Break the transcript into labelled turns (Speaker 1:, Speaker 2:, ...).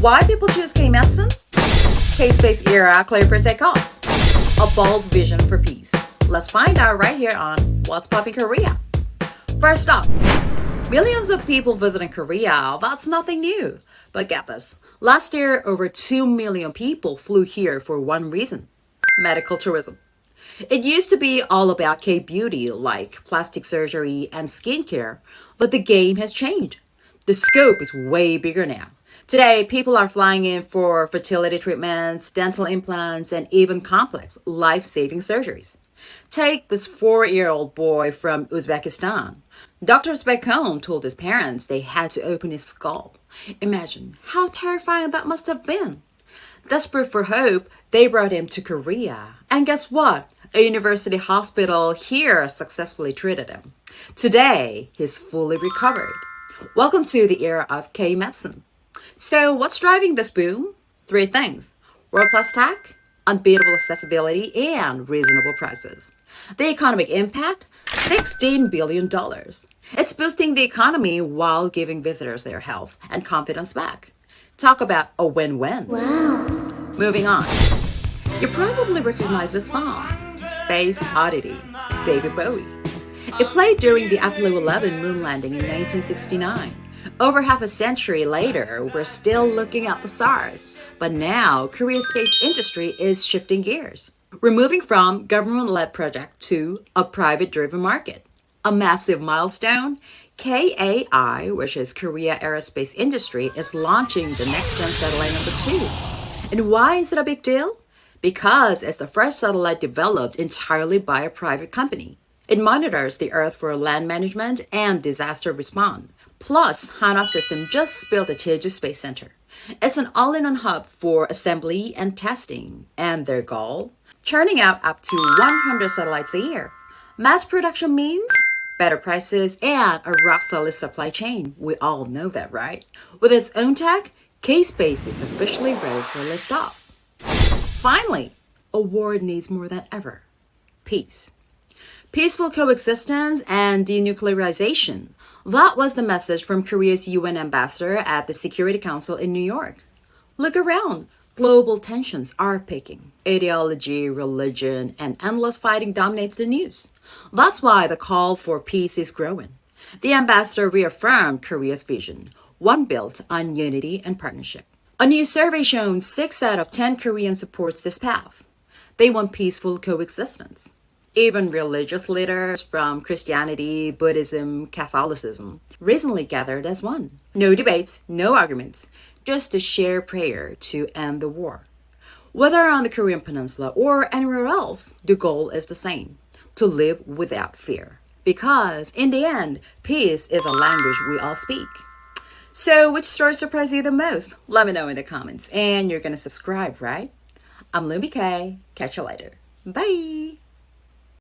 Speaker 1: Why people choose KMedicine? KSpace era clear for takeoff. A bold vision for peace. Let's find out right here on What's Poppin' Korea. First up, millions of people visiting Korea. That's nothing new. But get this. Last year, over 2 million people flew here for one reason: medical tourism. It used to be all about K-beauty like plastic surgery and skincare, but the game has changed. The scope is way bigger now. Today, people are flying in for fertility treatments, dental implants, and even complex life-saving surgeries. Take this 4-year-old boy from Uzbekistan. Doctors back home told his parents they had to open his skull. Imagine how terrifying that must have been. Desperate for hope, they brought him to Korea. And guess what? A university hospital here successfully treated him. Today, he's fully recovered. Welcome to the era of K-Medicine. So what's driving this boom? 3 things: world-class tech, unbeatable accessibility, and reasonable prices. The economic impact? $16 billion. It's boosting the economy while giving visitors their health and confidence back. Talk about a win-win.
Speaker 2: Wow.
Speaker 1: Moving on. You probably recognize this song, Space Oddity, David Bowie. It played during the Apollo 11 moon landing in 1969. Over half a century later, we're still looking at the stars. But now, Korea's space industry is shifting gears. We're moving from government-led project to a private-driven market. A massive milestone, KAI, which is Korea Aerospace Industry, is launching the next-gen satellite number 2. And why is it a big deal? Because it's the first satellite developed entirely by a private company. It monitors the Earth for land management and disaster response. Plus, Hanwha Systems just built the Jeju Space Center. It's an all-in-one hub for assembly and testing. And their goal? Churning out up to 100 satellites a year. Mass production means better prices and a rock-solid supply chain. We all know that, right? With its own tech, KSpace is officially ready for liftoff. Finally, a war needs more than ever: peace. Peaceful coexistence and denuclearization. That was the message from Korea's UN ambassador at the Security Council in New York. Look around. Global tensions are peaking. Ideology, religion, and endless fighting dominates the news. That's why the call for peace is growing. The ambassador reaffirmed Korea's vision, one built on unity and partnership. A new survey shows 6 out of 10 Koreans supports this path. They want peaceful coexistence. Even religious leaders from Christianity, Buddhism, Catholicism recently gathered as one. No debates, no arguments, just a shared prayer to end the war. Whether on the Korean Peninsula or anywhere else, the goal is the same: to live without fear. Because in the end, peace is a language we all speak. So which story surprised you the most? Let me know in the comments. And you're gonna subscribe, right? I'm Lumi K. Catch you later. Bye!